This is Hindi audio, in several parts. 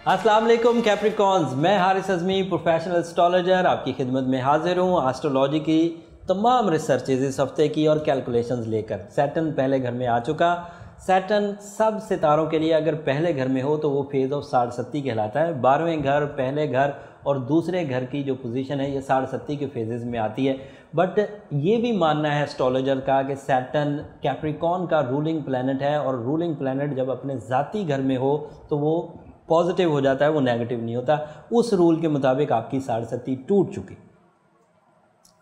अस्सलाम वालेकुम कैप्रिकॉन्स, मैं हारिस अज़मी प्रोफेशनल एस्ट्रोलॉजर आपकी खिदमत में हाजिर हूँ एस्ट्रोलॉजी की तमाम रिसर्चेज इस हफ्ते की और कैलकुलेशंस लेकर। सैटर्न पहले घर में आ चुका। सैटर्न सब सितारों के लिए अगर पहले घर में हो तो वो फेज़ ऑफ 60 कहलाता है। 12वें घर, पहले घर और दूसरे घर की जो पोजीशन है ये 60 के फेजेस में आती है। बट ये भी मानना है एस्ट्रोलॉजर का कि सैटर्न कैप्रिकॉन का रूलिंग प्लैनेट है और रूलिंग प्लैनेट जब अपने ज़ाती घर में हो तो वो पॉजिटिव हो जाता है, वो नेगेटिव नहीं होता। उस रूल के मुताबिक आपकी 60 टूट चुकी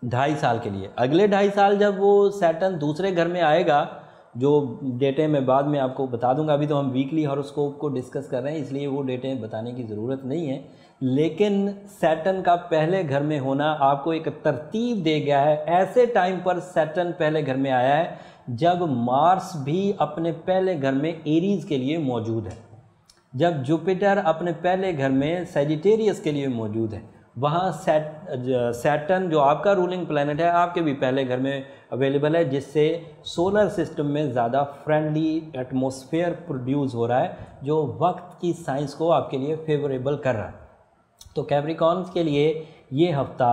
2.5 साल के लिए। अगले 2.5 साल जब वो सैटर्न दूसरे घर में आएगा, जो डेटें मैं बाद में आपको बता दूंगा, अभी तो हम वीकली हॉरोस्कोप को डिस्कस कर रहे हैं इसलिए वो डेटें बताने की ज़रूरत नहीं है। लेकिन सैटर्न का पहले घर में होना आपको एक तरतीब दे गया है। ऐसे टाइम पर सैटर्न पहले घर में आया है जब मार्स भी अपने पहले घर में एरीज के लिए मौजूद है, जब जुपिटर अपने पहले घर में सैजिटेरियस के लिए मौजूद है। वहाँ सैटर्न जो आपका रूलिंग प्लैनेट है आपके भी पहले घर में अवेलेबल है, जिससे सोलर सिस्टम में ज़्यादा फ्रेंडली एटमॉस्फेयर प्रोड्यूस हो रहा है जो वक्त की साइंस को आपके लिए फेवरेबल कर रहा है। तो कैप्रिकॉन्स के लिए ये हफ्ता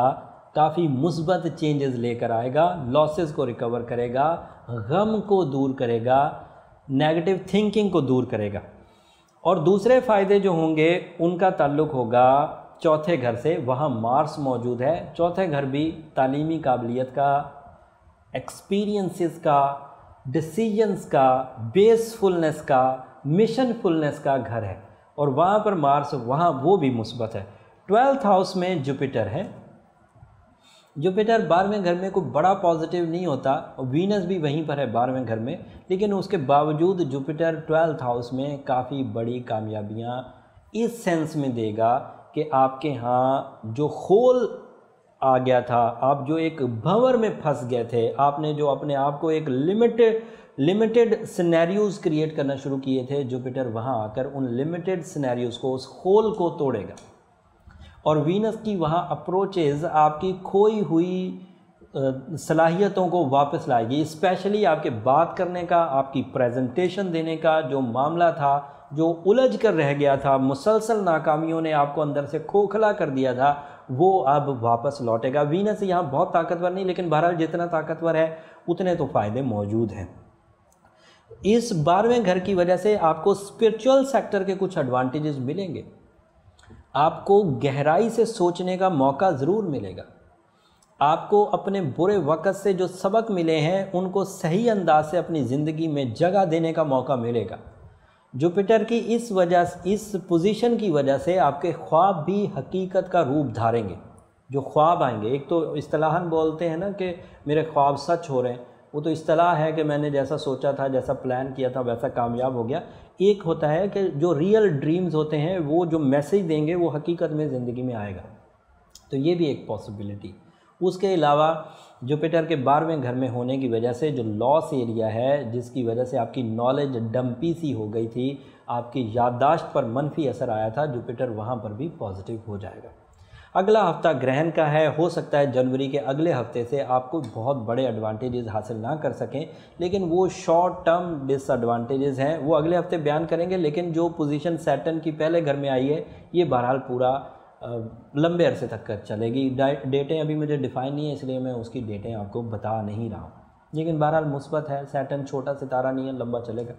काफ़ी मुस्बत चेंजेस लेकर आएगा, लॉसेस को रिकवर करेगा, गम को दूर करेगा, नेगेटिव थिंकिंग को दूर करेगा। और दूसरे फ़ायदे जो होंगे उनका ताल्लुक़ होगा चौथे घर से। वहाँ मार्स मौजूद है। चौथे घर भी तालीमी काबिलियत का, एक्सपीरियंसेस का, डिसीजंस का, बेसफुलनेस का, मिशनफुलनेस का घर है और वहाँ पर मार्स, वहाँ वो भी मुस्बत है। 12th हाउस में जुपिटर है। जुपिटर 12वें घर में कोई बड़ा पॉजिटिव नहीं होता और वीनस भी वहीं पर है 12वें घर में, लेकिन उसके बावजूद जुपिटर 12th हाउस में काफ़ी बड़ी कामयाबियाँ इस सेंस में देगा कि आपके यहाँ जो होल आ गया था, आप जो एक भंवर में फंस गए थे, आपने जो अपने आप को एक लिमिटेड सिनेरियोज़ क्रिएट करना शुरू किए थे, जुपिटर वहाँ आकर उन लिमिटेड सिनेरियोज़ को, उस होल को तोड़ेगा। और वीनस की वहाँ अप्रोचेज़ आपकी खोई हुई सलाहियतों को वापस लाएगी, स्पेशली आपके बात करने का, आपकी प्रेजेंटेशन देने का जो मामला था, जो उलझ कर रह गया था, मुसलसल नाकामियों ने आपको अंदर से खोखला कर दिया था, वो अब वापस लौटेगा। वीनस यहाँ बहुत ताकतवर नहीं, लेकिन बहरहाल जितना ताकतवर है उतने तो फ़ायदे मौजूद हैं। इस 12वें घर की वजह से आपको स्पिरिचुअल सेक्टर के कुछ एडवांटेजेस मिलेंगे। आपको गहराई से सोचने का मौका ज़रूर मिलेगा। आपको अपने बुरे वक़्त से जो सबक मिले हैं उनको सही अंदाज से अपनी ज़िंदगी में जगह देने का मौका मिलेगा। जुपिटर की इस पोजीशन की वजह से आपके ख्वाब भी हकीकत का रूप धारेंगे। जो ख्वाब आएंगे, एक तो इस्तिलाहन बोलते हैं ना कि मेरे ख्वाब सच हो रहे हैं, वो तो इस्तिलाह है कि मैंने जैसा सोचा था, जैसा प्लान किया था वैसा कामयाब हो गया। एक होता है कि जो रियल ड्रीम्स होते हैं वो जो मैसेज देंगे वो हकीकत में ज़िंदगी में आएगा, तो ये भी एक पॉसिबिलिटी। उसके अलावा जुपिटर के 12वें घर में होने की वजह से जो लॉस एरिया है, जिसकी वजह से आपकी नॉलेज डंपी सी हो गई थी, आपकी याददाश्त पर मनफी असर आया था, जुपिटर वहाँ पर भी पॉजिटिव हो जाएगा। अगला हफ्ता ग्रहण का है। हो सकता है जनवरी के अगले हफ्ते से आपको बहुत बड़े एडवांटेजेस हासिल ना कर सकें, लेकिन वो शॉर्ट टर्म डिसएडवांटेजेस हैं, वो अगले हफ्ते बयान करेंगे। लेकिन जो पोजीशन सैटर्न की पहले घर में आई है ये बहरहाल पूरा लंबे अरसे तक चलेगी। डेटें अभी मुझे डिफ़ाइन नहीं है, इसलिए मैं उसकी डेटें आपको बता नहीं रहा हूँ, लेकिन बहरहाल मुस्बत है। सैटर्न छोटा सितारा नहीं है, लंबा चलेगा।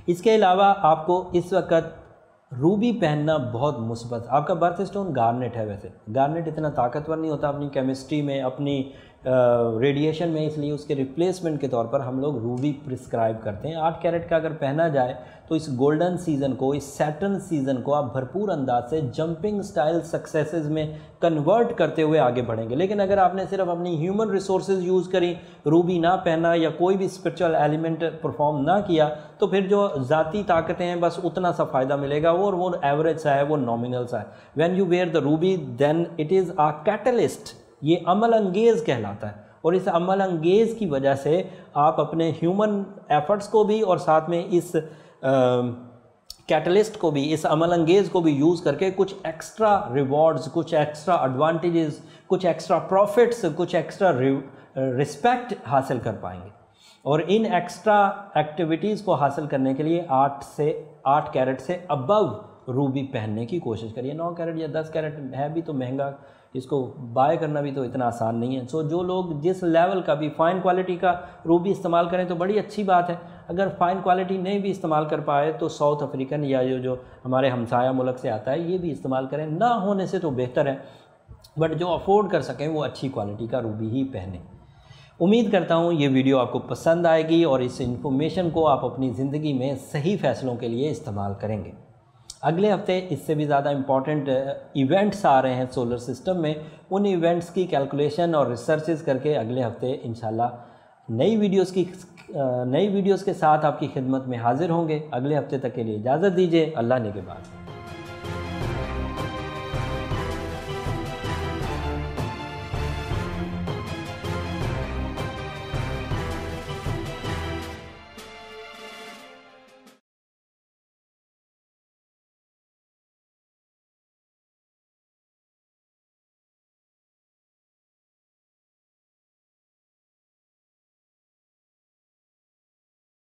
इसके अलावा आपको इस वक्त रूबी पहनना बहुत मुस्बत। आपका बर्थ स्टोन गार्नेट है। वैसे गार्नेट इतना ताकतवर नहीं होता अपनी केमिस्ट्री में, अपनी रेडिएशन में, इसलिए उसके रिप्लेसमेंट के तौर पर हम लोग रूबी प्रिस्क्राइब करते हैं। 8 कैरेट का अगर पहना जाए तो इस गोल्डन सीज़न को, इस सैटर्न सीज़न को आप भरपूर अंदाज से जंपिंग स्टाइल सक्सेसेस में कन्वर्ट करते हुए आगे बढ़ेंगे। लेकिन अगर आपने सिर्फ अपनी ह्यूमन रिसोर्सेज यूज़ करी, रूबी ना पहना या कोई भी स्पिरिचुअल एलिमेंट परफॉर्म ना किया, तो फिर जो ज़ाती ताकतें हैं बस उतना सा फ़ायदा मिलेगा और वो एवरेज सा है, वो नॉमिनल सा है। When you wear the ruby then it is a catalyst, ये अमल अंगेज़ कहलाता है। और इस अमल अंगेज़ की वजह से आप अपने ह्यूमन एफर्ट्स को भी और साथ में इस कैटलिस्ट को भी, इस अमल अंगेज़ को भी यूज़ करके कुछ एक्स्ट्रा रिवॉर्ड्स, कुछ एक्स्ट्रा एडवांटेजेस, कुछ एक्स्ट्रा प्रॉफिट्स, कुछ एक्स्ट्रा रिस्पेक्ट हासिल कर पाएंगे। और इन एक्स्ट्रा एक्टिविटीज़ को हासिल करने के लिए 8 कैरेट से अबव रूबी पहनने की कोशिश करिए। 9 कैरेट या 10 कैरेट है भी तो महंगा, इसको बाय करना भी तो इतना आसान नहीं है। सो जो लोग जिस लेवल का भी फ़ाइन क्वालिटी का रूबी इस्तेमाल करें तो बड़ी अच्छी बात है। अगर फ़ाइन क्वालिटी नहीं भी इस्तेमाल कर पाए तो साउथ अफ्रीकन या जो हमारे हमसाया मुल्क से आता है ये भी इस्तेमाल करें, ना होने से तो बेहतर है, बट जो अफोर्ड कर सकें वो अच्छी क्वालिटी का रूबी ही पहने। उम्मीद करता हूँ ये वीडियो आपको पसंद आएगी और इस इन्फॉर्मेशन को आप अपनी ज़िंदगी में सही फ़ैसलों के लिए इस्तेमाल करेंगे। अगले हफ्ते इससे भी ज़्यादा इम्पॉर्टेंट इवेंट्स आ रहे हैं सोलर सिस्टम में, उन इवेंट्स की कैलकुलेशन और रिसर्चेस करके अगले हफ्ते इंशाल्लाह नई वीडियोस के साथ आपकी खिदमत में हाजिर होंगे। अगले हफ्ते तक के लिए इजाज़त दीजिए। अल्लाह ने के बाद।